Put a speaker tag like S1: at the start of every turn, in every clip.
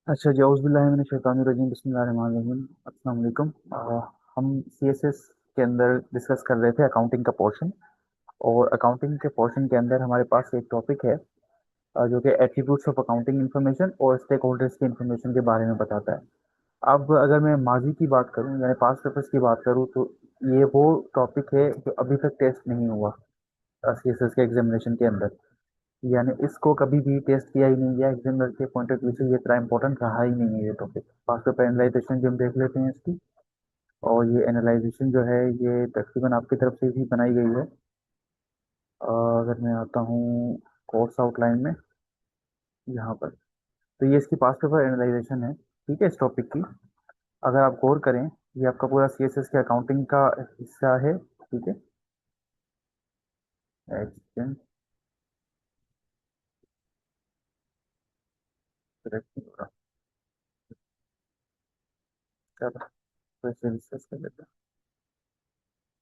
S1: अच्छा जी, औज़ुबिल्लाहि बिस्मिल्लाहिर्रहमानिर्रहीम। अस्सलाम वालेकुम। हम सीएसएस के अंदर डिस्कस कर रहे थे अकाउंटिंग का पोर्शन। और अकाउंटिंग के पोर्शन के अंदर हमारे पास एक टॉपिक है जो कि एट्रीब्यूट्स ऑफ अकाउंटिंग इन्फॉर्मेशन और स्टेक होल्डर्स की इन्फॉर्मेशन के बारे में बताता है। अब अगर मैं माजी की बात करूं यानी पास्ट पेपर्स की बात करूं तो ये वो टॉपिक है जो अभी तक टेस्ट नहीं हुआ सीएसएस के एग्जामिनेशन के अंदर। यानी इसको कभी भी टेस्ट किया ही नहीं गया एग्जामिनर के पॉइंट ऑफ व्यू से। ये इतना इंपॉर्टेंट रहा ही नहीं है ये टॉपिक। पास पेपर एनालाइजेशन जो हम देख लेते हैं इसकी। और ये एनालाइजेशन जो है ये तकरीबन आपकी तरफ से ही बनाई गई है। अगर मैं आता हूँ कोर्स आउटलाइन में यहाँ पर, तो ये इसकी पास पेपर एनालाइजेशन है, ठीक है, इस टॉपिक की। अगर आप गौर करें, ये आपका पूरा सीएसएस के अकाउंटिंग का हिस्सा है, ठीक है। एक्सचेंज करेक्ट नहीं हो रहा, क्या था? तो इसे डिस्कस कर लेते हैं।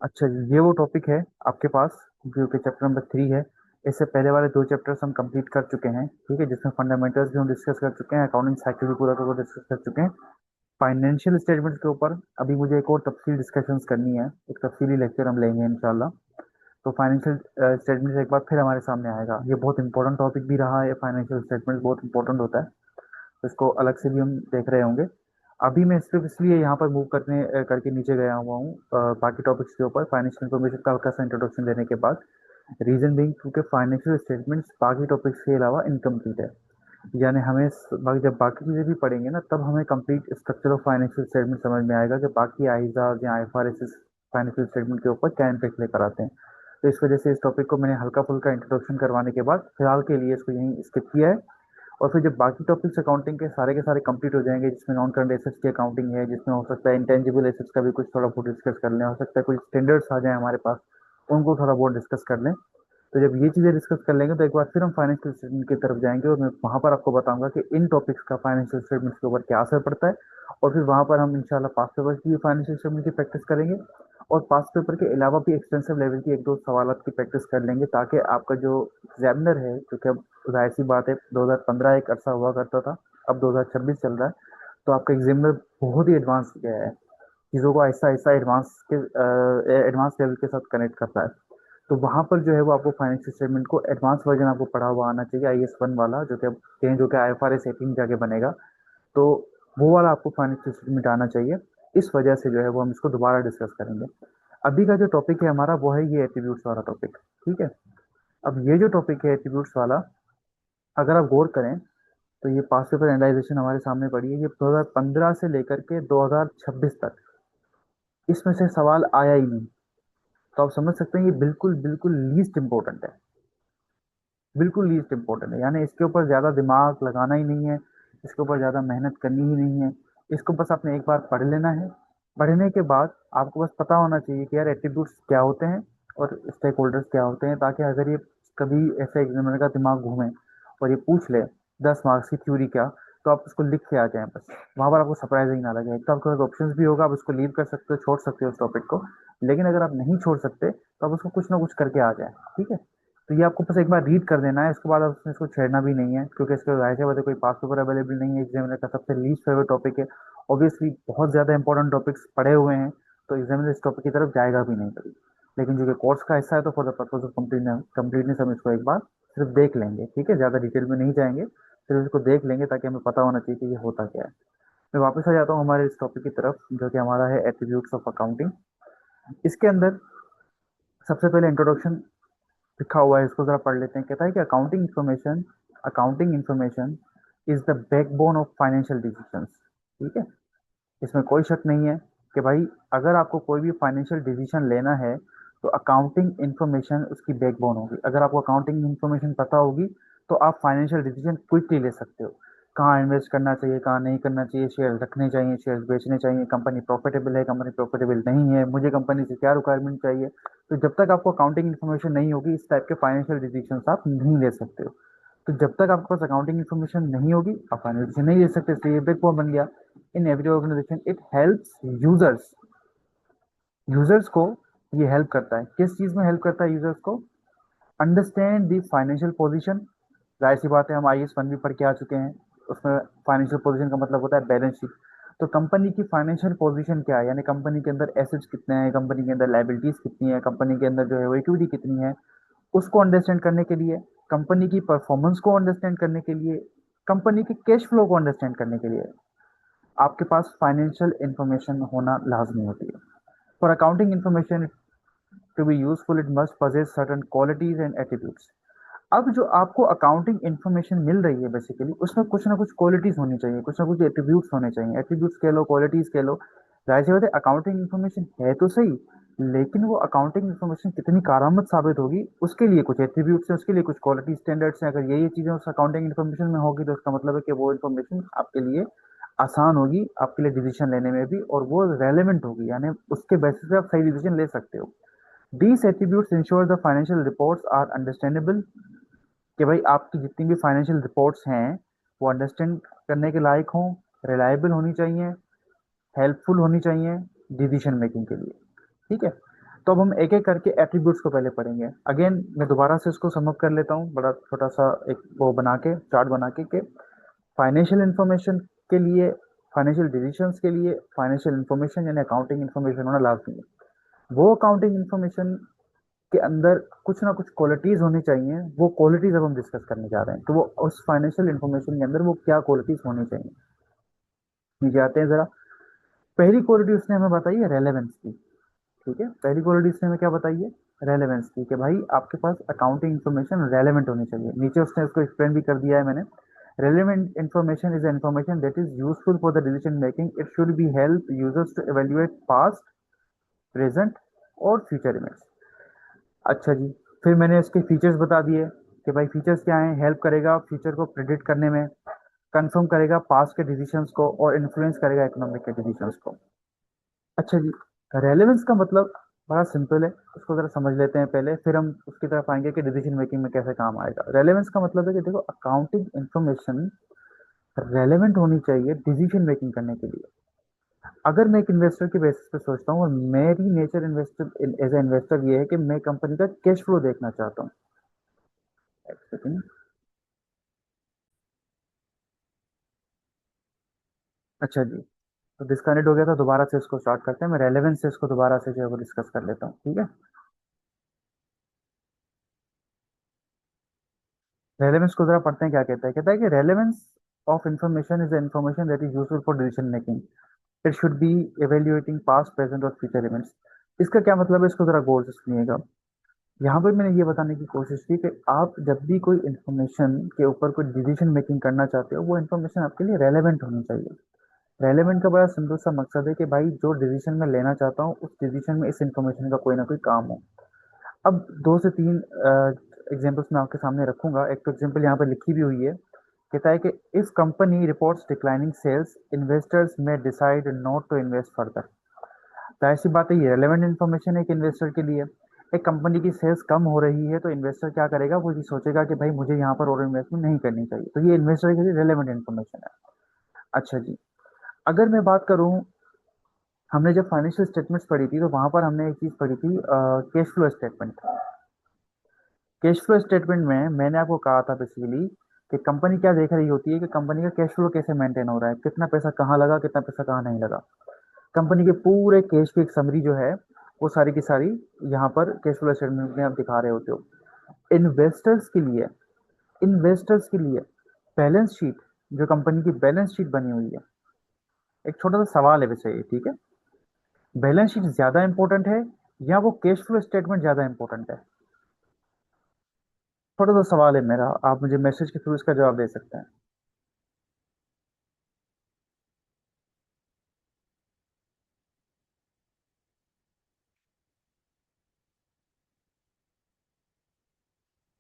S1: अच्छा जी, ये वो टॉपिक है आपके पास जो कि चैप्टर नंबर 3 है। इससे पहले वाले 2 चैप्टर्स हम कंप्लीट कर चुके हैं, ठीक है, जिसमें फंडामेंटल्स भी हम डिस्कस कर चुके हैं, अकाउंटिंग साइकिल भी पूरा का पूरा डिस्कस कर चुके हैं। फाइनेंशियल स्टेटमेंट्स के ऊपर अभी मुझे एक और तफसील डिस्कशंस करनी है, एक तफसीली लेक्चर हम लेंगे इंशाल्लाह। तो फाइनेंशियल स्टेटमेंट्स एक बार फिर हमारे सामने आएगा। ये बहुत इंपॉर्टेंट टॉपिक भी रहा है, फाइनेंशियल स्टेटमेंट बहुत इंपॉर्टेंट होता है, तो इसको अलग से भी हम देख रहे होंगे। अभी मैं सिर्फ इसलिए यहाँ पर मूव करके नीचे गया हुआ हूँ बाकी टॉपिक्स के ऊपर फाइनेंशियल इन्फॉर्मेशन का हल्का सा इंट्रोडक्शन देने के बाद। रीजन बीइंग क्योंकि फाइनेंशियल स्टेटमेंट्स बाकी टॉपिक्स के अलावा इनकम्प्लीट है। यानी हमें जब बाकी चीज़ें भी पढ़ेंगे ना, तब हमें complete structure of financial statement समझ में आएगा कि बाकी आईजाज या आईएफआरएस फाइनेंशियल स्टेटमेंट के ऊपर क्या इम्पैक्ट लेकर आते हैं। तो इस वजह से इस टॉपिक को मैंने हल्का फुल्का इंट्रोडक्शन करवाने के बाद फिलहाल के लिए इसको यहीं स्किप किया है। और फिर जब बाकी टॉपिक्स अकाउंटिंग के सारे कंप्लीट हो जाएंगे, जिसमें नॉन करंट एसेट्स की अकाउंटिंग है, जिसमें हो सकता है इंटेंजिबल एसेट्स का भी कुछ थोड़ा बहुत डिस्कस कर लें, हो सकता है कुछ स्टैंडर्ड्स आ जाए हमारे पास, उनको थोड़ा बहुत डिस्कस कर लें। तो जब ये चीज़ें डिस्कस कर लेंगे तो एक बार फिर हम फाइनेंशियल स्टेटमेंट की तरफ जाएंगे और मैं वहाँ पर आपको बताऊंगा कि इन टॉपिक्स का फाइनेंशियल स्टेटमेंट्स के ऊपर क्या असर पड़ता है। और फिर वहाँ पर हम इंशाल्लाह पास पेपर की भी फाइनेंशियल स्टेटमेंट की प्रैक्टिस करेंगे। और पास पेपर के अलावा भी एक्सटेंसिव लेवल की एक दो सवालत की प्रैक्टिस कर लेंगे, ताकि आपका जो एग्जामिनर है, क्योंकि अब जाहिर सी बात है 2015 एक अरसा हुआ करता था, अब 2026 चल रहा है, तो आपका एग्जामिनर बहुत ही एडवांस गया है, चीज़ों को ऐसा ऐसा एडवांस लेवल के साथ कनेक्ट करता है। तो वहाँ पर जो है वो आपको फाइनेंशियल स्टेटमेंट को एडवांस वर्जन आपको पढ़ा हुआ आना चाहिए, IS 1 वाला, जो कि अब चेंज होकर IFRS 18 जाके बनेगा। तो वो वाला आपको फाइनेंशियल स्टेटमेंट आना चाहिए। इस वजह से जो है वो हम इसको दोबारा डिस्कस करेंगे। अभी का जो टॉपिक है हमारा वो है ये एट्रीब्यूट्स वाला टॉपिक, ठीक है। अब ये जो टॉपिक है एट्रीब्यूट्स वाला, अगर आप गौर करें तो ये पास पेपर एनालाइजेशन हमारे सामने पड़ी है, ये 2015 से लेकर के 2026 तक इसमें से सवाल आया ही नहीं। तो आप समझ सकते हैं ये बिल्कुल बिल्कुल लीस्ट इंपॉर्टेंट है, बिल्कुल लीस्ट इंपॉर्टेंट है। यानी इसके ऊपर ज़्यादा दिमाग लगाना ही नहीं है, इसके ऊपर ज़्यादा मेहनत करनी ही नहीं है। इसको बस आपने एक बार पढ़ लेना है। पढ़ने के बाद आपको बस पता होना चाहिए कि यार एट्रीब्यूट्स क्या होते हैं और स्टेक होल्डर्स क्या होते हैं, ताकि अगर ये कभी ऐसे एग्जामिनर का दिमाग घूमे और ये पूछ ले 10 मार्क्स की थ्योरी क्या, तो आप उसको लिख के आ जाएं बस। वहां पर आपको सरप्राइजिंग ना लगे। एक तो आपके पास ऑप्शन भी होगा, आप उसको लीव कर सकते हो, छोड़ सकते हो उस टॉपिक को। लेकिन अगर आप नहीं छोड़ सकते तो आप उसको कुछ ना कुछ करके आ जाए, ठीक है। तो ये आपको बस एक बार रीड कर देना है, इसके बाद आप इसको छेड़ना भी नहीं है, क्योंकि इसके जाहिर सी बात है कोई पास पेपर अवेलेबल नहीं है। एग्जामिनर का सबसे लीस्ट फेवरेट टॉपिक है। ऑब्वियसली बहुत ज़्यादा इंपॉर्टेंट टॉपिक्स पढ़े हुए हैं, तो एग्जामिनर इस टॉपिक की तरफ जाएगा भी नहीं कभी। लेकिन जो कि कोर्स का हिस्सा है, तो for the purpose of completeness हम इसको एक बार सिर्फ देख लेंगे, ठीक है, ज़्यादा डिटेल में नहीं जाएंगे, सिर्फ इसको देख लेंगे ताकि हमें पता होना चाहिए कि ये होता क्या है। मैं वापस आ जाता हूँ हमारे इस टॉपिक की तरफ, जो कि हमारा है एट्रीब्यूट्स ऑफ अकाउंटिंग। इसके अंदर सबसे पहले इंट्रोडक्शन लिखा हुआ है, इसको जरा पढ़ लेते हैं। कहता है कि accounting information is the backbone of financial decisions, ठीक है। इसमें कोई शक नहीं है कि भाई अगर आपको कोई भी फाइनेंशियल डिसीजन लेना है तो अकाउंटिंग इंफॉर्मेशन उसकी बैकबोन होगी। अगर आपको अकाउंटिंग इंफॉर्मेशन पता होगी तो आप फाइनेंशियल डिसीजन क्विकली ले सकते हो। कहाँ इन्वेस्ट करना चाहिए, कहाँ नहीं करना चाहिए, शेयर रखने चाहिए, शेयर बेचने चाहिए, कंपनी प्रॉफिटेबल है, कंपनी प्रॉफिटेबल नहीं है, मुझे कंपनी से क्या रिक्वायरमेंट चाहिए। तो जब तक आपको अकाउंटिंग इन्फॉर्मेशन नहीं होगी, इस टाइप के फाइनेंशियल डिसीजन आप नहीं ले सकते हो। तो जब तक आपके पास अकाउंटिंग इन्फॉर्मेशन नहीं होगी, आप फाइनेंशियल डिसीजन नहीं ले सकते, इसलिए बैकबोन बन गया। In every organization it helps users, users को ये हेल्प करता है। किस चीज में हेल्प करता है यूजर्स को? Understand the financial position. जाहिर सी बात है हम IS 1 भी पढ़ के आ चुके हैं, उसमें फाइनेंशियल पोजीशन का मतलब होता है बैलेंस शीट। तो कंपनी की फाइनेंशियल पोजीशन क्या है, यानी कंपनी के अंदर एसेट्स कितने हैं, कंपनी के अंदर लायबिलिटीज कितनी है, कंपनी के अंदर जो है वो इक्विटी कितनी है, उसको अंडरस्टैंड करने के लिए, कंपनी की परफॉर्मेंस को अंडरस्टैंड करने के लिए, कंपनी के कैश फ्लो को अंडरस्टैंड करने के लिए आपके पास फाइनेंशियल इंफॉर्मेशन होना लाजमी होती है। For accounting information to be useful it must possess certain qualities and attributes. अब जो आपको अकाउंटिंग इन्फॉर्मेशन मिल रही है बेसिकली उसमें कुछ ना कुछ क्वालिटीज होनी चाहिए, कुछ ना कुछ एट्रीब्यूट्स होने चाहिए, एट्रीब्यूट्स कह लो, क्वालिटीज कह लो। जाहिर सी बात है अकाउंटिंग इन्फॉर्मेशन है तो सही, लेकिन वो अकाउंटिंग इन्फॉर्मेशन कितनी कारामद साबित होगी उसके लिए कुछ एट्रीब्यूट्स हैं, उसके लिए कुछ क्वालिटी स्टैंडर्ड्स हैं। अगर ये चीजें उस अकाउंटिंग इन्फॉर्मेशन में होगी तो इसका मतलब है कि वो इन्फॉर्मेशन आपके लिए आसान होगी, आपके लिए डिसीजन लेने में भी, और वो रेलेवेंट होगी, यानी उसके बेसिस पे आप सही डिसीजन ले सकते हो। These attributes ensure the financial reports are understandable, कि भाई आपकी जितनी भी फाइनेंशियल रिपोर्ट्स हैं वो अंडरस्टैंड करने के लायक हों, रिलायबल होनी चाहिए, हेल्पफुल होनी चाहिए डिसीजन मेकिंग के लिए। ठीक है, तो अब हम एक एक करके एट्रीब्यूट्स को पहले पढ़ेंगे। अगेन मैं दोबारा से इसको समअप कर लेता हूँ, बड़ा छोटा सा एक वो बना के, चार्ट बना के, कि फाइनेंशियल इंफॉर्मेशन के लिए, फाइनेंशियल डिसीजंस के लिए फाइनेंशियल इंफॉर्मेशन यानी अकाउंटिंग इंफॉर्मेशन होना लाजमी है। वो अकाउंटिंग इंफॉर्मेशन के अंदर कुछ ना कुछ क्वालिटीज होनी चाहिए, वो क्वालिटीज अब हम डिस्कस करने जा रहे हैं। तो वो उस फाइनेंशियल इंफॉर्मेशन के अंदर वो क्या क्वालिटीज होनी चाहिए, नीचे आते हैं जरा। पहली क्वालिटी उसने हमें बताई है रेलेवेंस की। ठीक है, पहली क्वालिटी उसने हमें क्या बताई है, रेलेवेंस की, कि भाई आपके पास अकाउंटिंग इन्फॉर्मेशन रेलेवेंट होनी चाहिए। नीचे उसने उसको एक्सप्लेन भी कर दिया है मैंने। Relevant information is information that is useful for the decision making, it should be help users to evaluate past, present और फ्यूचर इवेंट्स। अच्छा जी, फिर मैंने इसके फीचर्स बता दिए कि भाई फीचर्स क्या हैं, हेल्प करेगा फ्यूचर को प्रिडिक्ट करने में, कंफर्म करेगा पास्ट के डिसीजंस को और इन्फ्लुएंस करेगा इकोनॉमिक के डिसीजंस को। अच्छा जी, रेलेवेंस का मतलब बड़ा सिंपल है, उसको जरा समझ लेते हैं पहले, फिर हम उसकी तरफ आएंगे कि डिसीजन मेकिंग में कैसे काम आएगा। रेलेवेंस का मतलब है कि देखो अकाउंटिंग इंफॉर्मेशन रेलेवेंट होनी चाहिए डिसीजन मेकिंग करने के लिए। अगर मैं एक इन्वेस्टर के बेसिस पे सोचता हूँ और मेरी nature investor as a investor ये है कि मैं कंपनी का कैश फ्लो देखना चाहता हूँ। एक सेकंड। अच्छा जी, तो डिस्कनेक्ट हो गया था, दोबारा से इसको स्टार्ट करते हैं। मैं रेलेवेंस से इसको दोबारा से जो है वो डिस्कस कर लेता हूँ, ठीक है। रेलेवेंस को जरा पढ़ते हैं, क्या कहता है। कहता है कि relevance of information is information that is useful for decision making, it should B evaluating past, present और फ्यूचर इवेंट्स। इसका क्या मतलब है, इसको जरा गौर से सुनिएगा। यहाँ पर मैंने ये बताने की कोशिश की कि आप जब भी कोई इन्फॉर्मेशन के ऊपर कोई डिसीजन मेकिंग करना चाहते हो वो इन्फॉर्मेशन आपके लिए रेलेवेंट होनी चाहिए। रेलेवेंट का बड़ा सिंपल सा मकसद है कि भाई जो डिसीजन मैं लेना चाहता हूँ उस डिसीजन में इस इन्फॉर्मेशन का कोई ना कोई काम हो। अब दो से तीन एग्जांपल्स मैं आपके सामने रखूंगा। एक तो एग्जांपल यहाँ पर लिखी भी हुई है, कहता है कि if company reports declining sales, investors may decide not to invest further. जाहिर सी बात है ये रेलेवेंट इन्फॉर्मेशन है एक इन्वेस्टर के लिए। एक कंपनी की सेल्स कम हो रही है तो इन्वेस्टर क्या करेगा, वो ये सोचेगा कि भाई मुझे यहाँ पर और इन्वेस्टमेंट नहीं करनी चाहिए, तो ये इन्वेस्टर के लिए रेलेवेंट इन्फॉर्मेशन है। अच्छा जी, अगर मैं बात करूँ, हमने जब फाइनेंशियल स्टेटमेंट्स पढ़ी थी तो वहां पर हमने एक चीज पढ़ी थी, cash flow statement. Cash flow statement में मैंने आपको कहा था बेसिकली कि कंपनी क्या देख रही होती है, कि कंपनी का कैश फ्लो कैसे मेंटेन हो रहा है, कितना पैसा कहाँ लगा, कितना पैसा कहाँ नहीं लगा। कंपनी के पूरे कैश की एक समरी जो है वो सारी की सारी यहाँ पर कैश फ्लो स्टेटमेंट में आप दिखा रहे होते हो। इन्वेस्टर्स के लिए, इन्वेस्टर्स के लिए बैलेंस शीट, जो कंपनी की बैलेंस शीट बनी हुई है, एक छोटा सा सवाल है वैसे ये, ठीक है। बैलेंस शीट ज्यादा इंपॉर्टेंट है या वो कैश फ्लो स्टेटमेंट ज्यादा इंपॉर्टेंट है? छोटा सा सवाल है मेरा, आप मुझे मैसेज के थ्रू इसका जवाब दे सकते हैं।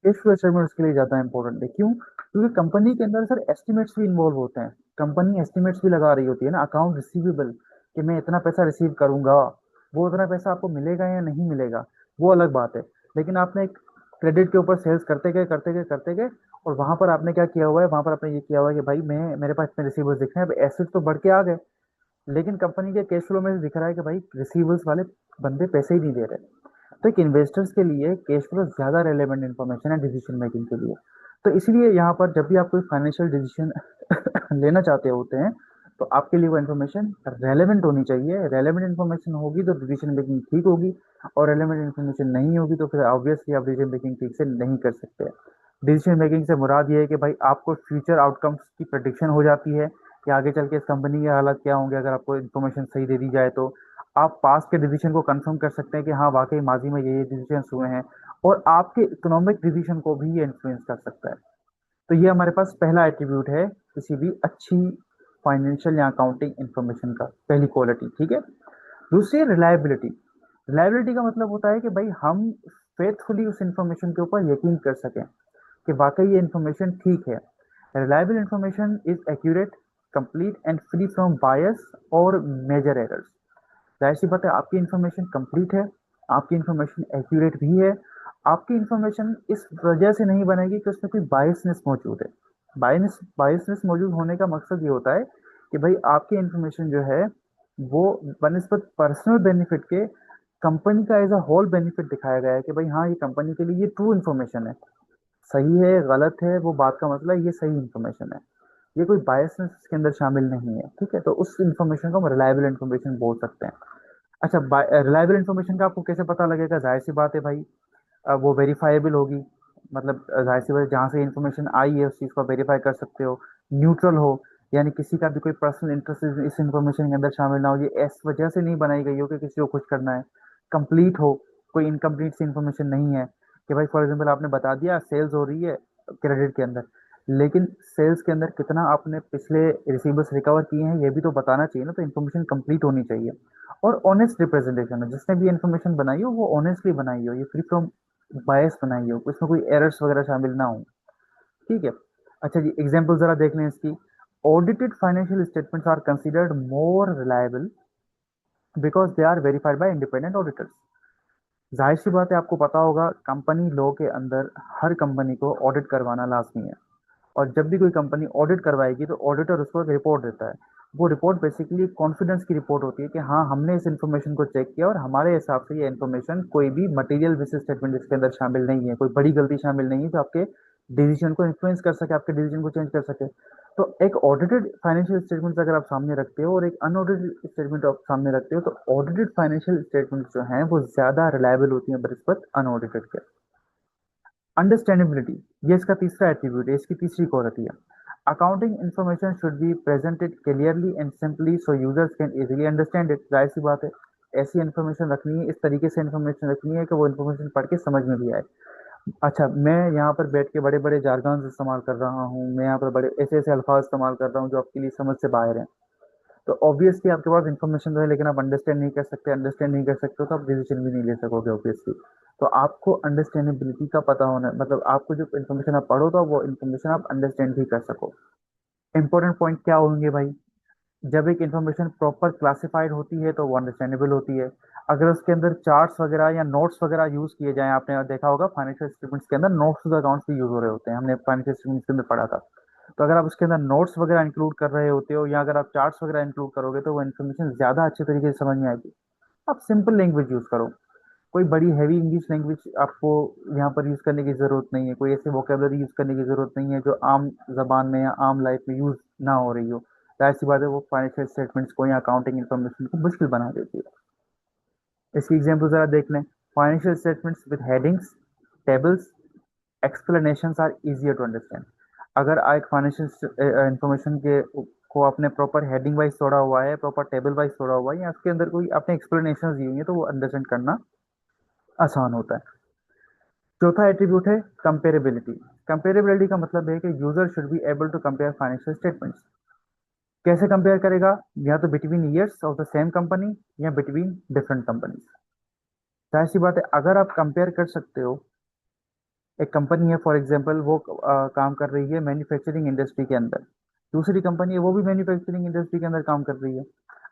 S1: कैश फ्लो स्टेटमेंट उसके लिए ज्यादा इंपॉर्टेंट है, क्यों? क्योंकि कंपनी के अंदर सर एस्टिमेट्स भी इन्वॉल्व होते हैं। कंपनी एस्टिमेट्स भी लगा रही होती है ना, अकाउंट रिसीवेबल, कि मैं इतना पैसा रिसीव करूंगा, वो उतना पैसा आपको मिलेगा या नहीं मिलेगा वो अलग बात है। लेकिन आपने एक क्रेडिट के ऊपर सेल्स करते गए करते गए करते गए, और वहां पर आपने क्या किया हुआ है, वहां पर आपने ये किया हुआ है कि भाई मैं, मेरे पास इतने रिसीवर्स दिख रहे हैं, अब एसेट तो बढ़ के आ गए, लेकिन कंपनी के कैश फ्लो में दिख रहा है कि भाई रिसीवर्स वाले बंदे पैसे ही नहीं दे रहे। तो एक इन्वेस्टर्स के लिए कैश फ्लो ज्यादा रेलेवेंट इन्फॉर्मेशन है डिसीजन मेकिंग के लिए। तो इसलिए यहाँ पर जब भी आप कोई फाइनेंशियल डिसीजन लेना चाहते होते हैं, तो आपके लिए वो इन्फॉर्मेशन रेलेवेंट होनी चाहिए। रेलेवेंट इन्फॉर्मेशन होगी तो डिसीजन मेकिंग ठीक होगी, और रेलेवेंट इन्फॉर्मेशन नहीं होगी तो फिर ऑब्वियसली आप डिसीजन मेकिंग ठीक से नहीं कर सकते। डिसीजन मेकिंग से मुराद ये है कि भाई आपको फ्यूचर आउटकम्स की प्रेडिक्शन हो जाती है कि आगे चल के इस कंपनी के हालात क्या होंगे अगर आपको इन्फॉर्मेशन सही दे दी जाए। तो आप पास्ट के डिसीजन को कंफर्म कर सकते हैं कि हाँ वाकई माजी में ये डिसीजन हुए हैं, और आपके इकोनॉमिक डिसीजन को भी ये इन्फ्लुएंस कर सकता है। तो ये हमारे पास पहला एट्रीब्यूट है किसी भी अच्छी फाइनेंशियल या अकाउंटिंग इंफॉर्मेशन का, पहली क्वालिटी। ठीक है। दूसरी रिलायबिलिटी। रिलायबिलिटी का मतलब होता है कि भाई हम फेथफुली उस इंफॉर्मेशन के ऊपर यकीन कर सकें कि वाकई ये इंफॉर्मेशन ठीक है। Reliable information is accurate, complete and free from bias और मेजर एरर्स। जाहिर सी बात है आपकी इंफॉर्मेशन कंप्लीट है, आपकी इंफॉर्मेशन एक्यूरेट भी है। आपकी इंफॉर्मेशन इस वजह से नहीं बनेगी कि उसमें कोई बायसनेस मौजूद है। बायसनेस मौजूद होने का मकसद ये होता है कि भाई आपकी इंफॉर्मेशन जो है वो बनस्पत पर्सनल बेनिफिट के कंपनी का एज अ होल बेनिफिट दिखाया गया है कि भाई हाँ ये कंपनी के लिए ये ट्रू इन्फॉर्मेशन है। सही है गलत है वो बात का मतलब है, ये सही इन्फॉर्मेशन है, ये कोई बायसनेस इसके अंदर शामिल नहीं है। ठीक है, तो उस इन्फॉर्मेशन को हम रिलायबल इन्फॉर्मेशन बोल सकते हैं। अच्छा, रिलायबल इन्फॉर्मेशन का आपको कैसे पता लगेगा? जाहिर सी बात है भाई, वो वेरीफाइबल होगी। मतलब जाहिर सी बात है जहाँ से इन्फॉर्मेशन आई है उस चीज़ को वेरीफाई कर सकते हो। न्यूट्रल हो, यानी किसी का भी कोई पर्सनल इंटरेस्ट इस इन्फॉर्मेशन के अंदर शामिल ना हो, ये इस वजह से नहीं बनाई गई हो कि किसी को खुश करना है। कंप्लीट हो, कोई इनकम्प्लीट सी इन्फॉर्मेशन नहीं है कि भाई फॉर एग्जाम्पल आपने बता दिया सेल्स हो रही है क्रेडिट के अंदर, लेकिन सेल्स के अंदर कितना आपने पिछले रिसीवर्स रिकवर किए हैं ये भी तो बताना चाहिए ना। तो इन्फॉर्मेशन कंप्लीट होनी चाहिए, और ऑनेस्ट रिप्रेजेंटेशन है, जिसने भी इन्फॉर्मेशन बनाई हो वो ऑनेस्टली बनाई हो, ये फ्री फ्रॉम बायस बनाई हो, इसमें कोई एरर्स वगैरह शामिल ना हो। ठीक है। अच्छा जी, एग्जाम्पल जरा देख लें इसकी। Audited financial statements are considered more reliable because they are verified by independent auditors. जाहिर सी बात है आपको पता होगा कंपनी लॉ के अंदर हर कंपनी को ऑडिट करवाना लाजमी है, और जब भी कोई कंपनी ऑडिट करवाएगी तो ऑडिटर उसको एक रिपोर्ट देता है। वो रिपोर्ट बेसिकली कॉन्फिडेंस की रिपोर्ट होती है कि हाँ हमने इस इन्फॉर्मेशन को चेक किया और हमारे हिसाब से ये इन्फॉर्मेशन कोई भी मटेरियल बेसिस स्टेटमेंट इसके अंदर शामिल नहीं है, कोई बड़ी गलती शामिल नहीं है जो आपके डिसीजन को इन्फ्लुएंस कर सके, आपके डिसीजन को चेंज कर सके। तो एक ऑडिटेड फाइनेंशियल स्टेटमेंट अगर आप सामने रखते हो और एक अनऑडिटेड स्टेटमेंट आप सामने रखते हो, तो ऑडिटेड फाइनेंशियल स्टेटमेंट जो हैं वो ज्यादा रिलायबल होती हैं बनिस्बत अनऑडिटेड के। अंडरस्टैंडेबिलिटी, ये इसका तीसरा एट्रीब्यूट है, इसकी तीसरी क्वालिटी है। Accounting information should be presented clearly and simply so users can easily understand it. जाहिर सी बात है ऐसी इन्फॉर्मेशन रखनी है, इस तरीके से इन्फॉर्मेशन रखनी है कि वो इन्फॉर्मेशन पढ़ के समझ में भी आए। अच्छा, मैं यहाँ पर बैठ के बड़े बड़े जारगन्स इस्तेमाल कर रहा हूँ, मैं यहाँ पर बड़े ऐसे ऐसे अल्फाज इस्तेमाल कर रहा हूँ जो आपके लिए समझ से बाहर हैं, तो ऑब्वियसली आपके पास इन्फॉर्मेशन तो है लेकिन आप अंडरस्टैंड नहीं कर सकते। अंडरस्टैंड नहीं कर सकते तो आप डिसीजन भी नहीं ले सकोगे ऑब्वियसली। तो आपको अंडरस्टैंडेबिलिटी का पता होना, मतलब आपको जो इन्फॉर्मेशन आप पढ़ो तो वो इन्फॉर्मेशन आप अंडरस्टैंड भी कर सको। इंपॉर्टेंट पॉइंट क्या होंगे भाई? जब एक इन्फॉर्मेशन प्रॉपर क्लासिफाइड होती है तो वो अंडरस्टैंडेबल होती है। अगर उसके अंदर चार्ट्स वगैरह या नोट्स वगैरह यूज किए जाएं, आपने देखा होगा फाइनेंशियल स्टेटमेंट्स के अंदर नोट्स टू द अकाउंट्स भी यूज हो रहे होते हैं, हमने फाइनेंशियल स्टेटमेंट्स के अंदर पढ़ा था। तो अगर आप उसके अंदर नोट्स वगैरह इंक्लूड कर रहे होते हो या अगर आप चार्ट्स वगैरह इंक्लूड करोगे तो वो इन्फॉर्मेशन ज्यादा अच्छे तरीके से समझ में आएगी। आप सिंपल लैंग्वेज यूज करो, कोई बड़ी हैवी इंग्लिश लैंग्वेज आपको यहाँ पर यूज करने की जरूरत नहीं है, कोई ऐसे वोकेबलरी यूज करने की जरूरत नहीं है जो आम जबान में या आम लाइफ में यूज ना हो रही हो। जाहिर सी बात है वो फाइनेंशियल स्टेटमेंट्स को या अकाउंटिंग इन्फॉर्मेशन को मुश्किल बना देती है। इसकी एग्जाम्पल जरा देख लें। Financial statements with headings, tables, explanations are easier to understand. अगर एक फाइनेंशियल इंफॉर्मेशन के को आपने प्रॉपर हेडिंग वाइज तोड़ा हुआ है, प्रॉपर टेबल वाइज तोड़ा हुआ है, या उसके अंदर कोई आपने एक्सप्लेनेशन दी हुई है तो वो अंडरस्टैंड करना आसान होता है। चौथा एट्रीब्यूट है कंपेरेबिलिटी। कंपेरेबिलिटी का मतलब है कि user should be able to compare financial statements. कैसे कंपेयर करेगा? या तो between years of the same company या बिटवीन डिफरेंट कंपनीज। जाहिर सी बात है अगर आप कंपेयर कर सकते हो, एक कंपनी है फॉर एग्जांपल वो काम कर रही है मैन्युफैक्चरिंग इंडस्ट्री के अंदर, दूसरी कंपनी है वो भी मैन्युफैक्चरिंग इंडस्ट्री के अंदर काम कर रही है।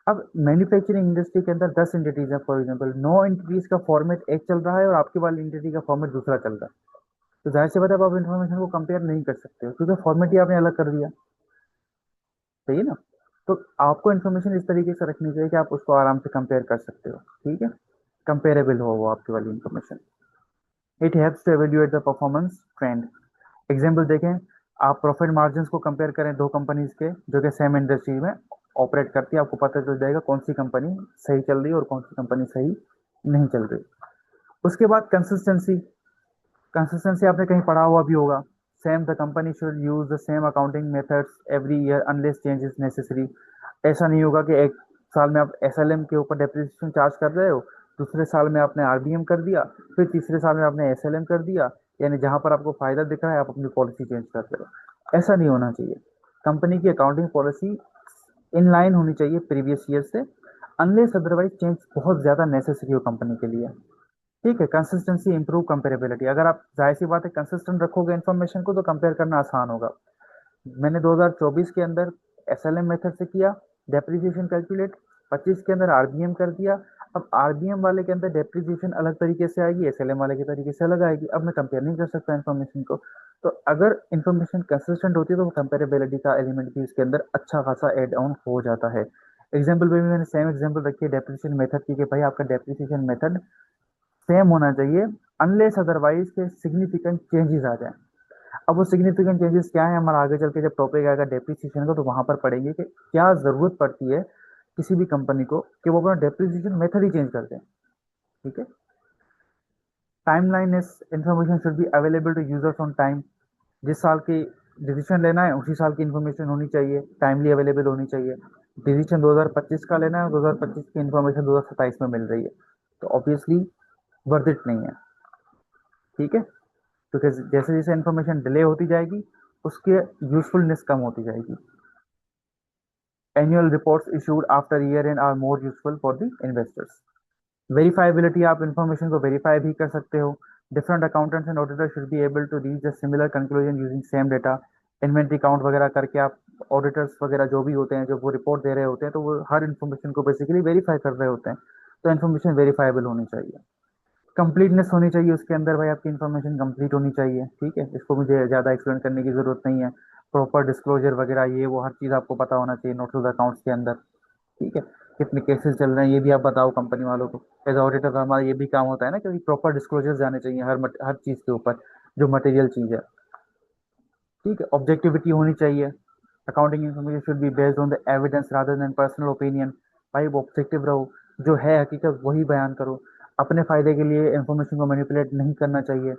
S1: अब मैन्युफैक्चरिंग इंडस्ट्री के अंदर 10 एंटिटीज है फॉर एग्जांपल, 9 एंटिटीज का फॉर्मेट एक चल रहा है और आपकी वाली एंटिटी का फॉर्मेट दूसरा चल रहा है। तो जाहिर सी बात है अब आप इन्फॉर्मेशन को कंपेयर नहीं कर सकते हो क्योंकि फॉर्मेट ही आपने अलग कर दिया। सही है ना? तो आपको इन्फॉर्मेशन इस तरीके से रखनी चाहिए कि आप उसको आराम से कंपेयर कर सकते हो। ठीक है, कंपेरेबल हो वो आपकी वाली information. It helps to evaluate the performance trend. Example देखें। आप प्रॉफिट मार्जिन्स को कंपेयर करें दो कंपनीज के जो कि सेम इंडस्ट्री में ऑपरेट करती है, आपको पता चल जाएगा कौन सी कंपनी सही चल रही है और कौन सी कंपनी सही नहीं चल रही। उसके बाद कंसिस्टेंसी। कंसिस्टेंसी आपने कहीं पढ़ा हुआ भी होगा। Same the company should use the same accounting methods every year unless change is necessary. ऐसा नहीं होगा कि एक साल में आप एसएलएम के ऊपर डेप्रिसिएशन चार्ज कर रहे हो, दूसरे साल में आपने आरबीएम कर दिया, फिर तीसरे साल में आपने एसएलएम कर दिया, यानी जहां पर आपको फायदा दिख रहा है आप अपनी पॉलिसी चेंज कर रहे हो। ऐसा नहीं होना चाहिए। कंपनी की अकाउंटिंग पॉलिसी इन लाइन होनी चाहिए प्रीवियस ईयर से, अनलेस अदरवाइज चेंज बहुत ज्यादा नेसेसरी हो कंपनी के लिए। ठीक है, कंसिस्टेंसी इंप्रूव कंपेरेबिलिटी। अगर आप, जाहिर सी बात है, कंसिस्टेंट रखोगे इन्फॉर्मेशन को तो कंपेयर करना आसान होगा। मैंने 2024 के अंदर एसएलएम मेथड से किया डेप्रिसिएशन कैलकुलेट, 25 के अंदर आरबीएम कर दिया। अब आरबीएम वाले के अंदर डेप्रिसिएशन अलग तरीके से आएगी, एसएलएम वाले के तरीके से अलग आएगी। अब मैं कंपेयर नहीं कर सकता इन्फॉर्मेशन को। तो अगर इन्फॉर्मेशन कंसिस्टेंट होती है तो कंपेरेबिलिटी का एलिमेंट भी इसके अंदर अच्छा खासा एड ऑन हो जाता है। एग्जाम्पल में भी मैंने सेम एग्जाम्पल रखी है डेप्रिसिएशन मेथड की, कि भाई आपका डेप्रिसिएशन मेथड सेम होना चाहिए अनलेस अदरवाइज के सिग्निफिकेंट चेंजेस आ जाए। अब वो सिग्निफिकेंट चेंजेस क्या है, हमारा आगे चल के जब टॉपिक आएगा डेप्रिसिएशन का तो वहां पर पढ़ेंगे कि क्या जरूरत पड़ती है किसी भी कंपनी को कि वो अपना डेप्रिसिएशन मेथड ही चेंज कर दें। ठीक है। Timeline is information should be available to users on time. जिस साल की डिसीजन लेना है उसी साल की इन्फॉर्मेशन होनी चाहिए, टाइमली अवेलेबल होनी चाहिए। डिसीजन 2025 का लेना है, 2025 की इन्फॉर्मेशन 2027 में मिल रही है, तो ऑब्वियसली वर्थ इट नहीं है। ठीक है। क्योंकि जैसे जैसे इन्फॉर्मेशन डिले होती जाएगी उसके यूजफुलनेस कम होती जाएगी। Annual reports issued after year end are more useful for the investors. Verifiability, आप इन्फॉर्मेशन को वेरीफाई भी कर सकते हो। Different accountants and auditor should be able to reach the similar conclusion using same data. Inventory count वगैरह करके आप, auditors वगैरह जो भी होते हैं जो वो रिपोर्ट दे रहे होते हैं तो वो हर इन्फॉर्मेशन को बेसिकली वेरीफाई कर रहे होते हैं। तो इन्फॉर्मेशन वेरीफाइबल होनी चाहिए। कंप्लीटनेस होनी चाहिए उसके अंदर, भाई आपकी इन्फॉर्मेशन कंप्लीट होनी चाहिए। ठीक है, इसको मुझे ज़्यादा एक्सप्लेन करने की ज़रूरत नहीं है। प्रॉपर डिस्क्लोजर वगैरह ये वो हर चीज़ आपको पता होना चाहिए नोट्स ऑफ अकाउंट्स के अंदर। ठीक है। कितने केसेस चल रहे हैं ये भी आप बताओ कंपनी वालों को। एज ऑडिटर का हमारा ये भी काम होता है ना कि प्रॉपर डिस्क्लोजर जाने चाहिए हर चीज़ के ऊपर जो मटेरियल चीज़ है। ठीक है। ऑब्जेक्टिविटी होनी चाहिए। Accounting information should be based on the evidence rather than personal opinion. भाई वो ऑब्जेक्टिव रहो, जो है हकीकत वही बयान करो। अपने फायदे के लिए इन्फॉर्मेशन को मैनिपुलेट नहीं करना चाहिए।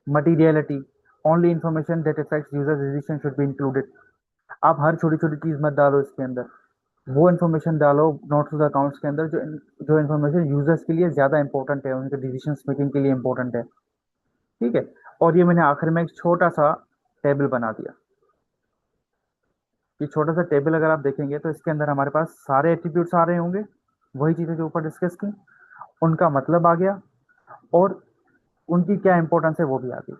S1: Materiality, only information that effects user decision should be included. आप हर छोटी छोटी चीज मत डालो इसके अंदर, वो इन्फॉर्मेशन डालो नोट्स टू द अकाउंट्स के अंदर जो जो इन्फॉर्मेशन यूजर्स के लिए ज्यादा इंपॉर्टेंट है, उनके डिसीजन मेकिंग के लिए इंपॉर्टेंट है। ठीक है। और ये मैंने आखिर में एक छोटा सा टेबल बना दिया। ये छोटा सा टेबल अगर आप देखेंगे तो इसके अंदर हमारे पास सारे एट्रीब्यूट्स आ रहे होंगे, वही चीजें जो ऊपर डिस्कस की, उनका मतलब आ गया और उनकी क्या इंपॉर्टेंस है वो भी आ गई।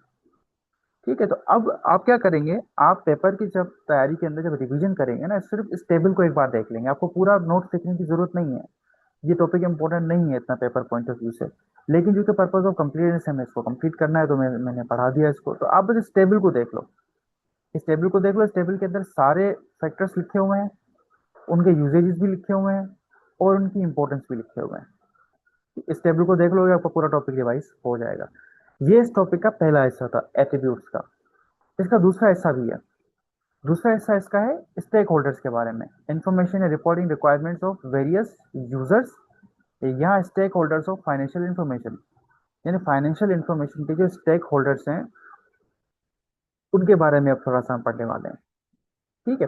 S1: ठीक है। तो अब आप क्या करेंगे, आप पेपर की जब तैयारी के अंदर जब रिवीजन करेंगे ना, सिर्फ इस टेबल को एक बार देख लेंगे, आपको पूरा नोट्स देखने की जरूरत नहीं है। ये टॉपिक इंपॉर्टेंट नहीं है इतना पेपर पॉइंट ऑफ व्यू से, लेकिन जो कि पर्पज ऑफ कंप्लीटनेस हमें इसको कंप्लीट करना है तो मैंने पढ़ा दिया इसको। तो आप बस इस टेबल को देख लो, इस टेबल को देख लो। इस टेबल के अंदर सारे फैक्टर्स लिखे हुए हैं, उनके यूजेजेस भी लिखे हुए हैं और उनकी इंपॉर्टेंस भी लिखे हुए हैं। इस टेबल को देख लोगे आपका पूरा टॉपिक रिवाइज हो जाएगा। ये इस टॉपिक का पहला हिस्सा था एट्रीब्यूट्स का। इसका दूसरा हिस्सा भी है। दूसरा हिस्सा इसका है स्टेक होल्डर्स के बारे में, information and reporting requirements of various users. यहाँ stake holders of financial information, यानी फाइनेंशियल इंफॉर्मेशन के जो स्टेक होल्डर्स हैं उनके बारे में अब थोड़ा सा हम पढ़ने वाले हैं। ठीक है।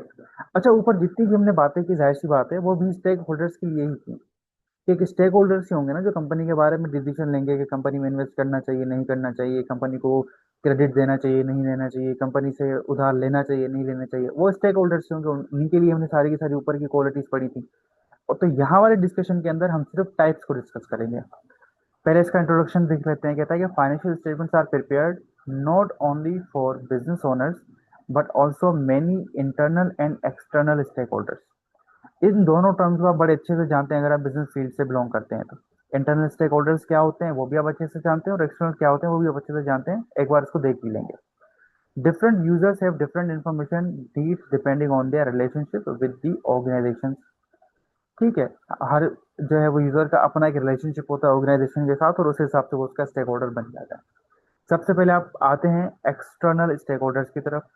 S1: अच्छा, ऊपर जितनी भी हमने बातें की जाहिर सी बात है वो भी स्टेक होल्डर्स के लिए ही की, कि स्टेक होल्डर्स ही होंगे ना जो कंपनी के बारे में डिसीजन लेंगे कि कंपनी में इन्वेस्ट करना चाहिए नहीं करना चाहिए, कंपनी को क्रेडिट देना चाहिए नहीं देना चाहिए, कंपनी से उधार लेना चाहिए नहीं लेना चाहिए, वो स्टेक होल्डर्स होंगे। उन्हीं के लिए हमने सारी की सारी ऊपर की क्वालिटीज पढ़ी थी। और तो यहाँ वाले डिस्कशन के अंदर हम सिर्फ टाइप्स को डिस्कस करेंगे। पहले इसका इंट्रोडक्शन देख लेते हैं। कहता है कि financial statements are prepared not only for business owners but also many internal and external stake holders. इन दोनों टर्म्स को आप बड़े अच्छे से जानते हैं अगर आप बिजनेस फील्ड से बिलोंग करते हैं तो। इंटरनल स्टेक होल्डर्स क्या होते हैं वो भी आप अच्छे से जानते हैं और एक्सटर्नल क्या होते हैं वो भी आप अच्छे से जानते हैं। एक बार इसको देख भी लेंगे। Different users have different information needs depending on their relationship with the organization. ठीक है। हर जो है वो यूजर का अपना एक रिलेशनशिप होता है ऑर्गेनाइजेशन के साथ और उस हिसाब से वो उसका स्टेक होल्डर बन जाता है। सबसे पहले आप आते हैं एक्सटर्नल स्टेक होल्डर्स की तरफ।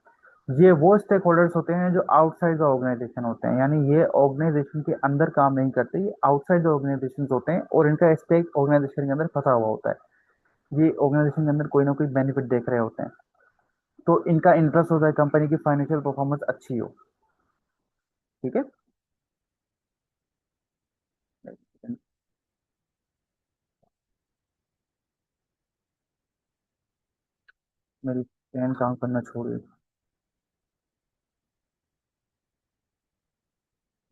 S1: ये वो स्टेक होल्डर्स होते हैं जो आउटसाइड द ऑर्गेनाइजेशन होते हैं, यानी ये ऑर्गेनाइजेशन के अंदर काम नहीं करते, ये आउटसाइड द ऑर्गेनाइजेशन होते हैं और इनका स्टेक ऑर्गेनाइजेशन के अंदर फंसा हुआ होता है। ये ऑर्गेनाइजेशन के अंदर कोई ना कोई बेनिफिट देख रहे होते हैं, तो इनका इंटरेस्ट होता है कंपनी की फाइनेंशियल परफॉर्मेंस अच्छी हो। ठीक है। मेरी पेन काम करना छोड़ दी।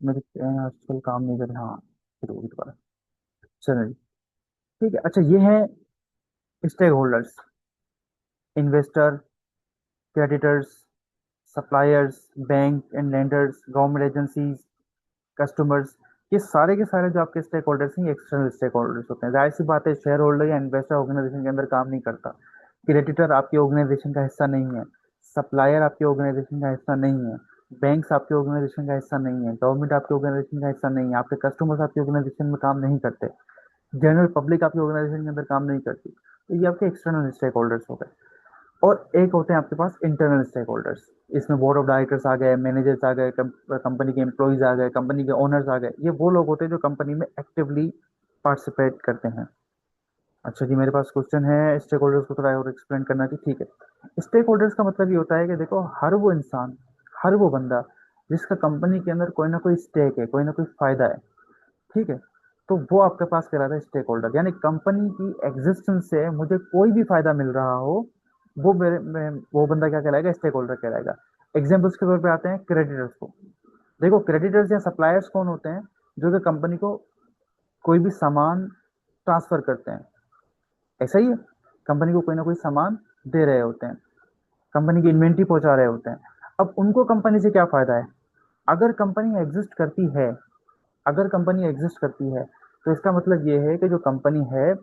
S1: मेरी पेन आजकल काम नहीं कर रही। हाँ, शुरू होगी दोबारा। चलिए। ठीक है। अच्छा, ये है stakeholders, investor, creditors, suppliers, bank and lenders, government agencies, customers. ये सारे के सारे जो आपके स्टेक होल्डर्स हैं, ये एक्सटर्नल स्टेक होल्डर्स होते हैं। जाहिर सी बात है, शेयर होल्डर या इन्वेस्टर ऑर्गेनाइजेशन के अंदर काम नहीं करता। क्रेडिटर आपकी ऑर्गेनाइजेशन का हिस्सा नहीं है। सप्लायर आपकी ऑर्गेनाइजेशन का हिस्सा नहीं है। बैंक्स आपके ऑर्गेनाइजेशन का हिस्सा नहीं है। गवर्नमेंट आपके ऑर्गेनाइजेशन का हिस्सा नहीं है। आपके कस्टमर्स आपकी ऑर्गेनाइजेशन में काम नहीं करते। जनरल पब्लिक आपकी ऑर्गेनाइजेशन के अंदर काम नहीं करती। तो ये आपके एक्सटर्नल स्टेक होल्डर्स हो गए। और एक होते हैं आपके पास इंटरनल स्टेक होल्डर्स। इसमें बोर्ड ऑफ डायरेक्टर्स आ गए, मैनेजर्स आ गए, कंपनी के एम्प्लॉयज आ गए, कंपनी के ओनर्स आ गए। ये वो लोग होते हैं जो कंपनी में एक्टिवली पार्टिसिपेट करते हैं। अच्छा जी, मेरे पास क्वेश्चन है स्टेक होल्डर्स को थोड़ा और एक्सप्लेन करना कि ठीक है। स्टेक होल्डर्स का मतलब ये होता है कि देखो, हर वो इंसान, हर वो बंदा जिसका कंपनी के अंदर कोई ना कोई स्टेक है, कोई ना कोई फायदा है, ठीक है, तो वो आपके पास कहलाता है स्टेक होल्डर। यानी कंपनी की एग्जिस्टेंस से मुझे कोई भी फायदा मिल रहा हो, वो वो बंदा क्या कहलाएगा? स्टेक होल्डर कहलाएगा। एग्जाम्पल्स के तौर पे आते हैं क्रेडिटर्स को। देखो, क्रेडिटर्स या सप्लायर्स कौन होते हैं? जो कि कंपनी को कोई भी सामान ट्रांसफर करते हैं। ऐसा ही है, कंपनी को कोई ना कोई सामान दे रहे होते हैं, कंपनी की इन्वेंट्री पहुंचा रहे होते हैं। अब उनको कंपनी से क्या फायदा है? अगर कंपनी एग्जिस्ट करती है, अगर कंपनी एग्जिस्ट करती है, तो इसका मतलब ये है कि जो कंपनी है,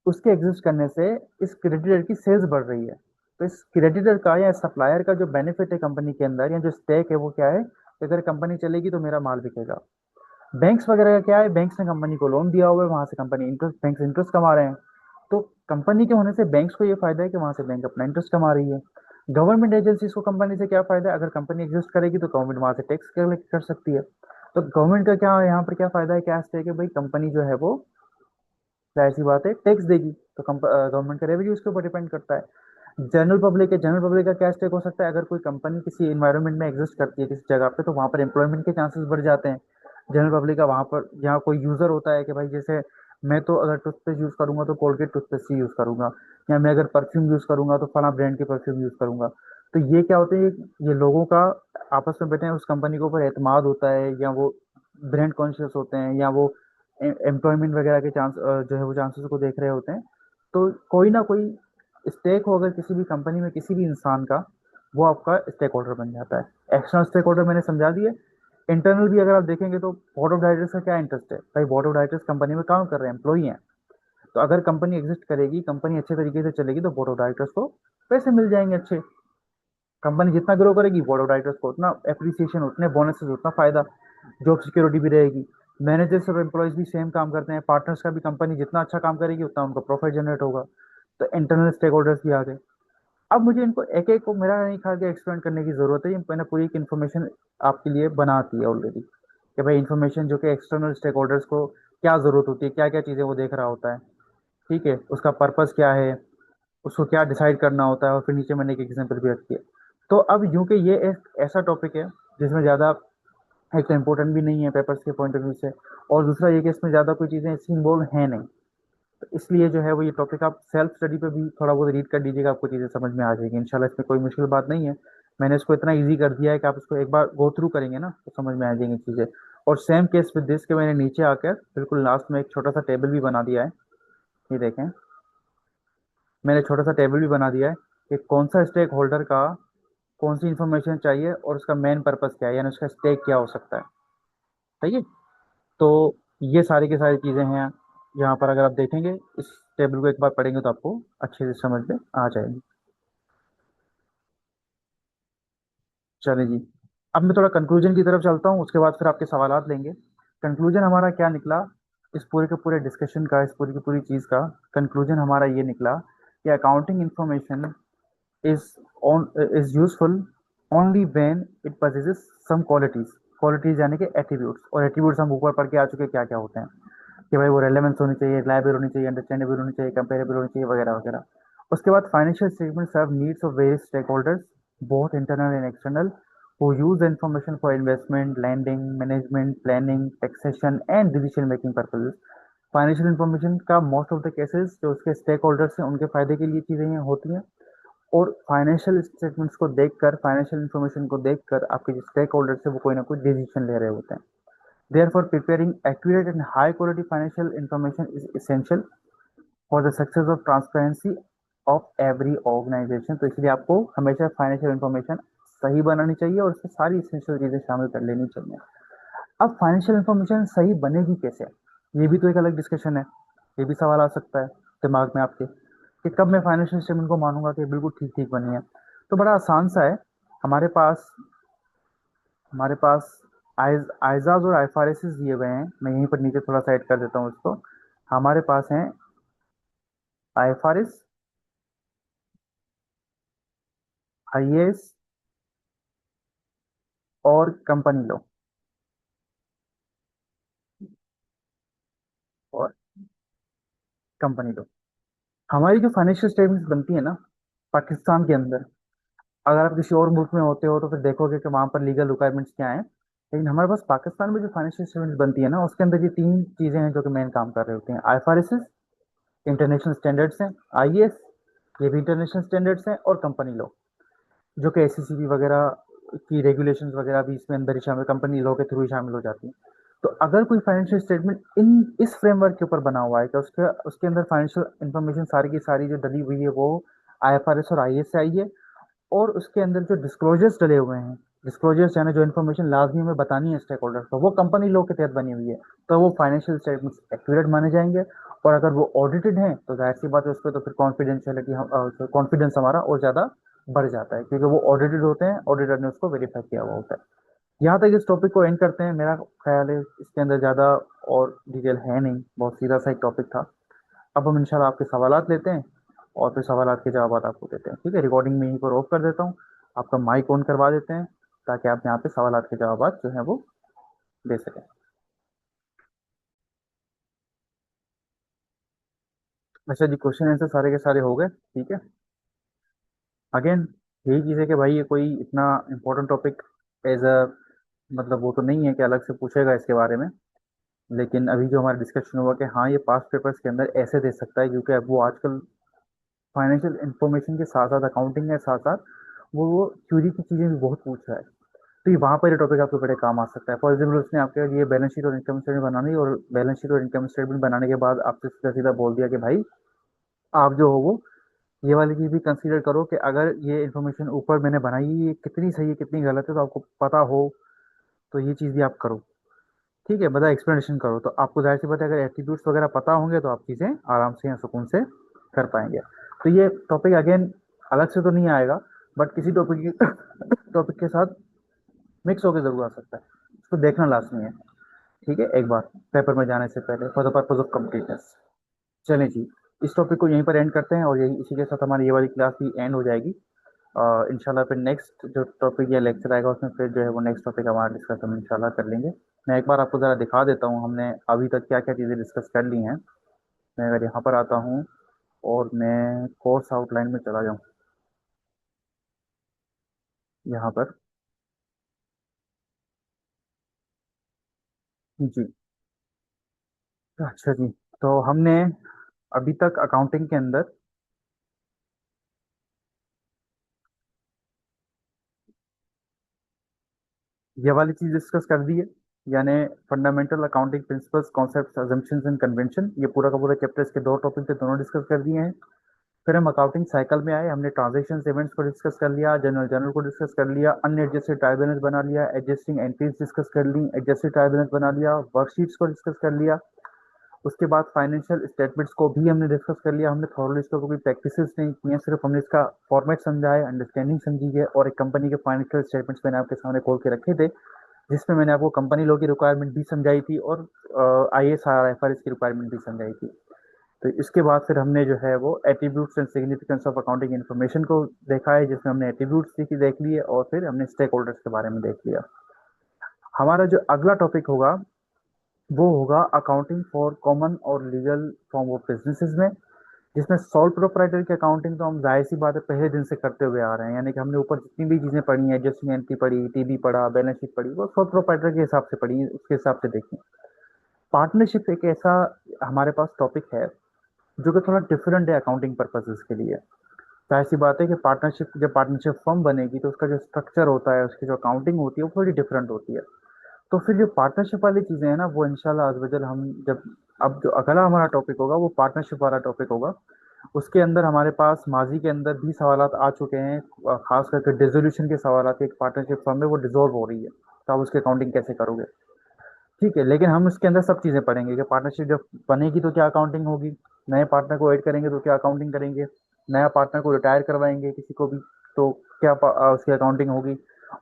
S1: उसके एग्जिस्ट करने से इस क्रेडिटर की सेल्स बढ़ रही है। तो इस क्रेडिटर का या सप्लायर का जो बेनिफिट है कंपनी के अंदर, या जो स्टेक है, वो क्या है कि अगर कंपनी चलेगी तो मेरा माल बिकेगा। बैंक्स वगैरह का क्या है? बैंक्स ने कंपनी को लोन दिया हुआ है, वहां से कंपनी इंटरेस्ट, बैंक इंटरेस्ट कमा रहे हैं। तो कंपनी के होने से बैंक्स को ये फायदा है कि वहां से बैंक अपना इंटरेस्ट कमा रही है। गवर्नमेंट एजेंसीज को कंपनी से क्या फायदा है? अगर कंपनी एग्जिस्ट करेगी तो गवर्नमेंट वहां से टैक्स कलेक्ट कर सकती है। तो गवर्नमेंट का क्या यहाँ पर क्या फायदा है, क्या स्टेक है? भाई, कंपनी जो है वो, जाहिर सी बात है, टैक्स देगी, तो गवर्नमेंट का रेवेन्यू उसके ऊपर डिपेंड करता है। जनरल पब्लिक है, जनरल पब्लिक का क्या स्टेक हो सकता है? अगर कोई कंपनी किसी इन्वायरमेंट में एग्जिस्ट करती है किसी जगह पे, तो वहां पर एम्प्लॉयमेंट के चांसेस बढ़ जाते हैं। जनरल पब्लिक का वहां पर, यहाँ कोई यूजर होता है कि भाई, जैसे मैं तो अगर टूथपेस्ट यूज करूंगा तो कोलगेट टूथपेस्ट ही यूज करूंगा, या मैं अगर परफ्यूम यूज करूंगा तो फला ब्रांड के परफ्यूम यूज करूंगा। तो ये क्या होते हैं, ये लोगों का आपस में बैठे हैं, उस कंपनी के ऊपर एतमाद होता है, या वो ब्रांड कॉन्शियस होते हैं, या वो एम्प्लॉयमेंट वगैरह के चांस जो है वो चांसेस को देख रहे होते हैं। तो कोई ना कोई स्टेक हो अगर किसी भी कंपनी में किसी भी इंसान का, वो आपका स्टेक होल्डर बन जाता है। एक्सटर्नल स्टेक होल्डर मैंने समझा दिए। इंटरनल भी अगर आप देखेंगे तो बोर्ड ऑफ डायरेक्टर्स का क्या इंटरेस्ट है? भाई, बोर्ड ऑफ डायरेक्टर्स कंपनी में काम कर रहे हैं, एम्प्लॉई हैं। तो अगर कंपनी एग्जिस्ट करेगी, कंपनी अच्छे तरीके से चलेगी, तो बोर्ड ऑफ डायरेक्टर्स को पैसे मिल जाएंगे अच्छे। कंपनी जितना ग्रो करेगी, बोर्ड ऑफ डायरेक्टर्स को उतना एप्रिसिएशन, उतने बोनसेस, उतना फायदा, जॉब सिक्योरिटी भी रहेगी। मैनेजर्स और एम्प्लॉयज भी सेम काम करते हैं, पार्टनर्स का भी, कंपनी जितना अच्छा काम करेगी उतना उनका प्रॉफिट जनरेट होगा। तो इंटरनल स्टेक होल्डर्स भी आ गए। अब मुझे इनको एक एक को, मेरा नहीं खा के एक्सप्लेन करने की जरूरत है, ये मैंने पूरी एक इन्फॉर्मेशन आपके लिए बना दी है ऑलरेडी, कि भाई इन्फॉर्मेशन जो कि एक्सटर्नल स्टेक होल्डर्स को क्या जरूरत होती है, क्या क्या चीजें वो देख रहा होता है, ठीक है, उसका पर्पस क्या है, उसको क्या डिसाइड करना होता है, और फिर नीचे मैंने एक एग्जांपल भी रखी है। तो अब यूं कि ये एक ऐसा टॉपिक है जिसमें ज़्यादा, एक तो इम्पोर्टेंट भी नहीं है पेपर्स के पॉइंट ऑफ व्यू से, और दूसरा ये कि इसमें ज़्यादा कोई चीज़ें इसकी इन्वॉल्व है नहीं। तो इसलिए जो है वो ये टॉपिक आप सेल्फ स्टडी पे भी थोड़ा बहुत रीड कर लीजिएगा, आपको चीज़ें समझ में आ जाएगी इंशाल्लाह। इसमें कोई मुश्किल बात नहीं है। मैंने इसको इतना ईजी कर दिया है कि आप इसको एक बार गो थ्रू करेंगे ना तो समझ में आ जाएंगी चीज़ें। और सेम केस विद दिस, के मैंने नीचे आकर बिल्कुल लास्ट में एक छोटा सा टेबल भी बना दिया है। ये देखें, मैंने छोटा सा टेबल भी बना दिया है कि कौन सा स्टेक होल्डर का कौन सी इंफॉर्मेशन चाहिए और उसका मेन पर्पस क्या है, यानी उसका स्टेक क्या हो सकता है। सही है। तो ये सारी की सारी चीज़ें हैं यहाँ पर, अगर आप देखेंगे इस टेबल को एक बार पढ़ेंगे तो आपको अच्छे से समझ में आ जाएगी। चलिए जी, अब मैं थोड़ा कंक्लूजन की तरफ चलता हूँ, उसके बाद फिर आपके सवालात लेंगे। कंक्लूजन हमारा क्या निकला इस पूरे के पूरे डिस्कशन का, इस पूरी की पूरी चीज़ का कंक्लूजन हमारा ये निकला कि accounting information is on is useful only when it possesses some qualities यानी कि एट्रीब्यूट्स, और एट्रीब्यूट्स हम ऊपर पढ़ के आ चुके हैं क्या क्या होते हैं, कि भाई वो रेलेवेंस होनी चाहिए, रिलायबल होनी चाहिए, अंडरस्टैंडेबल होनी चाहिए, कंपेरेबल होनी चाहिए, वगैरह वगैरह। उसके बाद financial statement serve needs of various stakeholders, both internal and external, who use the information for investment, lending, management, planning, taxation and decision making purposes। Financial information का मोस्ट ऑफ द केसेस जो उसके stake holders हैं उनके फायदे के लिए चीजें होती हैं, और फाइनेंशियल स्टेटमेंट्स को देखकर, फाइनेंशियल इंफॉर्मेशन को देखकर आपके जो स्टेक होल्डर्स है वो कोई ना कोई डिसीजन ले रहे होते हैं। Therefore, preparing accurate and high quality financial information is essential for the success of transparency of every organization। तो इसलिए आपको हमेशा फाइनेंशियल इंफॉर्मेशन सही बनानी चाहिए और उसमें सारी इसेंशियल चीजें शामिल कर लेनी चाहिए। अब फाइनेंशियल इंफॉर्मेशन सही बनेगी कैसे, ये भी तो एक अलग डिस्कशन है। ये भी सवाल आ सकता है दिमाग में आपके, कि कब मैं फाइनेंशियल स्टेटमेंट को मानूंगा कि बिल्कुल ठीक ठीक बनी है। तो बड़ा आसान सा है। हमारे पास हमारे पास आइजाज और आईफारएस दिए हुए हैं। मैं यहीं पर नीचे थोड़ा सा ऐड कर देता हूँ इसको। हमारे पास हैं आईफारएस, आईएएस और कंपनी लॉ, और कंपनी लॉ। हमारी जो फाइनेंशियल स्टेटमेंट्स बनती है ना पाकिस्तान के अंदर, अगर आप किसी और मुल्क में होते हो तो फिर देखोगे कि वहां पर लीगल रिक्वायरमेंट्स क्या है, लेकिन हमारे पास पाकिस्तान में जो फाइनेंशियल स्टेटमेंट्स बनती है ना उसके अंदर ये तीन चीजें हैं जो कि मेन काम कर रहे होते हैं। आईफारएस इंटरनेशनल स्टैंडर्ड्स हैं, आईएएस ये भी इंटरनेशनल स्टैंडर्ड्स हैं, और कंपनी लॉ जो कि एससीसीबी वगैरह की रेगुलेशंस वगैरह भी इसमें अंदर ही शामिल, कंपनी लॉ के थ्रू ही शामिल हो जाती हैं। तो अगर कोई फाइनेंशियल स्टेटमेंट इन इस फ्रेमवर्क के ऊपर बना हुआ है कि उसके उसके अंदर फाइनेंशियल इंफॉर्मेशन सारी की सारी जो डली हुई है वो आईएफआरएस और आईएएस से आई है, और उसके अंदर जो डिस्क्लोजर्स डले हुए हैं, डिस्क्लोजर्स यानी जो इन्फॉर्मेशन लाजमी में बतानी है स्टेक होल्डर को, वो कंपनी लॉ के तहत बनी हुई है, तो वो फाइनेंशियल स्टेटमेंट्स एक्यूरेट माने जाएंगे। और अगर वो ऑडिटेड हैं तो जाहिर सी बात है उस पर तो फिर कॉन्फिडेंशियलिटी, कॉन्फिडेंस हमारा और ज़्यादा बढ़ जाता है, क्योंकि वो ऑडिटेड होते हैं, ऑडिटर ने उसको वेरीफाई किया हुआ होता है। यहाँ तक इस टॉपिक को एंड करते हैं। मेरा ख्याल है इसके अंदर ज़्यादा और डिटेल है नहीं, बहुत सीधा सा एक टॉपिक था। अब हम इंशाल्लाह आपके सवालात लेते हैं और फिर सवालात के जवाब आपको देते हैं। ठीक है, रिकॉर्डिंग में यहीं पर ऑफ कर देता हूँ, आपका माइक ऑन करवा देते हैं ताकि आप यहाँ पे सवालात के जवाब जो हैं वो दे सकें। अच्छा जी, क्वेश्चन आंसर सारे के सारे हो गए। ठीक है, अगेन यही चीज़ है कि भाई ये कोई इतना इम्पोर्टेंट टॉपिक एज अ मतलब वो तो नहीं है कि अलग से पूछेगा इसके बारे में, लेकिन अभी जो हमारा डिस्कशन हुआ कि हाँ ये पास्ट पेपर्स के अंदर ऐसे दे सकता है, क्योंकि अब वो आजकल फाइनेंशियल इंफॉर्मेशन के साथ साथ अकाउंटिंग के साथ साथ वो थ्योरी की चीज़ें भी बहुत पूछ रहा है। तो ये वहाँ पर ये टॉपिक आपके बड़े काम आ सकता है। फॉर एग्जाम्पल उसने आपके लिए बैलेंस शीट और इनकम स्टेटमेंट बनानी, और बैलेंस शीट और इनकम स्टेटमेंट बनाने के बाद आपसे सीधा सीधा बोल दिया कि भाई आप जो हो वो ये वाली चीज़ भी कंसीडर करो कि अगर ये इन्फॉर्मेशन ऊपर मैंने बनाई है ये कितनी सही है कितनी गलत है, तो आपको पता हो तो ये चीज़ भी आप करो। ठीक है, बता एक्सप्लेनेशन करो, तो आपको जाहिर सी बात है अगर एट्रीब्यूट्स वगैरह पता होंगे तो आप चीज़ें आराम से या सुकून से कर पाएंगे। तो ये टॉपिक अगेन अलग से तो नहीं आएगा, बट किसी टॉपिक टॉपिक के साथ मिक्स होकर जरूर आ सकता है, इसको देखना लाजमी है। ठीक है, एक बार पेपर में जाने से पहले for the purpose of completeness. चलें जी, इस टॉपिक को यहीं पर एंड करते हैं, और यही इसी के साथ हमारी ये वाली क्लास भी एंड हो जाएगी। इंशाल्लाह फिर नेक्स्ट जो टॉपिक या लेक्चर आएगा उसमें फिर जो है वो नेक्स्ट टॉपिक हमारा डिस्कस हम इंशाल्लाह कर लेंगे। मैं एक बार आपको ज़रा दिखा देता हूँ हमने अभी तक क्या क्या चीज़ें डिस्कस कर ली हैं। मैं अगर यहाँ पर आता हूँ और मैं कोर्स आउटलाइन में चला जाऊँ यहाँ पर। जी, अच्छा जी, तो हमने अभी तक अकाउंटिंग के अंदर ये वाली चीज डिस्कस कर दी है, यानी fundamental accounting principles concepts assumptions and convention. ये पूरा का पूरा चैप्टर इसके दो टॉपिक थे, दोनों डिस्कस कर दिए हैं। फिर हम अकाउंटिंग साइकिल में आए, हमने ट्रांजेक्शन इवेंट्स को डिस्कस कर लिया, जनरल जनरल को डिस्कस कर लिया, अनएडजस्टेड ट्रायल बैलेंस बना लिया, एडजस्टिंग एंट्रीज डिस्कस कर ली, एडजस्टेड ट्रायल बैलेंस बना लिया, वर्कशीट्स को डिस्कस कर लिया। उसके बाद फाइनेंशियल स्टेटमेंट्स को भी हमने डिस्कस कर लिया। हमने थॉरली इसका कोई प्रैक्टिसेस नहीं की हैं, सिर्फ हमने इसका फॉर्मेट समझा है, अंडरस्टैंडिंग समझी है, और एक कंपनी के फाइनेंशियल स्टेटमेंट्स मैंने आपके सामने खोल के रखे थे, जिसमें मैंने आपको कंपनी लॉ की रिक्वायरमेंट भी समझाई थी और आईएएस और आईएफआरएस की रिक्वायरमेंट भी समझाई थी। तो इसके बाद फिर हमने जो है वो attributes and significance of accounting information को देखा है, जिसमें हमने एट्रीब्यूट्स देख लिए और फिर हमने स्टेक होल्डर्स के बारे में देख लिया। हमारा जो अगला टॉपिक होगा वो होगा अकाउंटिंग फॉर कॉमन और लीगल फॉर्म ऑफ बिजनेसेस में, जिसमें सोल प्रोप्राइटर की अकाउंटिंग तो हम जाहिर सी बात है पहले दिन से करते हुए आ रहे हैं, यानी कि हमने ऊपर जितनी भी चीजें पढ़ी हैं, एडजस्टिंग एंट्री पढ़ी, टीबी पढ़ा, बैलेंस शीट पढ़ी, वो सोल प्रोप्राइटर के हिसाब से पढ़ी, उसके हिसाब से देखी। पार्टनरशिप एक ऐसा हमारे पास टॉपिक है जो कि थोड़ा डिफरेंट है अकाउंटिंग पर्पसेस के लिए। जाहिर सी बात है कि पार्टनरशिप जब पार्टनरशिप फर्म बनेगी तो उसका जो स्ट्रक्चर होता है, उसकी जो अकाउंटिंग होती है वो थोड़ी डिफरेंट होती है। तो फिर जो पार्टनरशिप वाली चीजें हैं ना, वो इंशाल्लाह आज वजल हम जब अब जो अगला हमारा टॉपिक होगा वो पार्टनरशिप वाला टॉपिक होगा। उसके अंदर हमारे पास माजी के अंदर भी सवालात आ चुके हैं, खास करके डिसोल्यूशन के सवालात। एक पार्टनरशिप फर्म है वो डिसॉल्व हो रही है, तो आप उसकी अकाउंटिंग कैसे करोगे? ठीक है, लेकिन हम उसके अंदर सब चीजें पढ़ेंगे कि पार्टनरशिप जब बनेगी तो क्या अकाउंटिंग होगी, नए पार्टनर को ऐड करेंगे तो क्या अकाउंटिंग करेंगे, नया पार्टनर को रिटायर करवाएंगे किसी को भी तो क्या उसकी अकाउंटिंग होगी,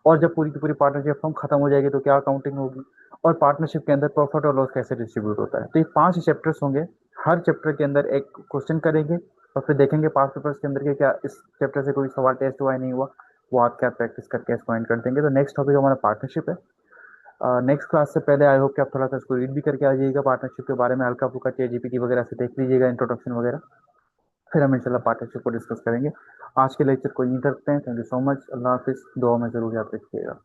S1: और जब पूरी की पूरी पार्टनरशिप फर्म खत्म हो जाएगी तो क्या अकाउंटिंग होगी, और पार्टनरशिप के अंदर प्रॉफिट और लॉस कैसे डिस्ट्रीब्यूट होता है। तो ये 5 चैप्टर्स होंगे। हर चैप्टर के अंदर एक क्वेश्चन करेंगे और फिर देखेंगे पास पेपर्स के अंदर के क्या इस चैप्टर से कोई सवाल टेस्ट हुआ है नहीं हुआ, वो आप क्या प्रैक्टिस करके इसको पॉइंट कर देंगे। तो नेक्स्ट टॉपिक हमारा पार्टनरशिप है। नेक्स्ट क्लास से पहले आई होप कि आप थोड़ा सा इसको रीड भी करके आ जाइएगा, पार्टनरशिप के बारे में हल्का फुल्का चैट जीपीटी वगैरह से देख लीजिएगा इंट्रोडक्शन वगैरह। फिर हम इंशाल्लाह पार्टनरशिप को डिस्कस करेंगे। आज के लेक्चर को यहीं करते हैं। Thank you so much. अल्लाह हाफिज़। दुआ में जरूर याद रखिएगा।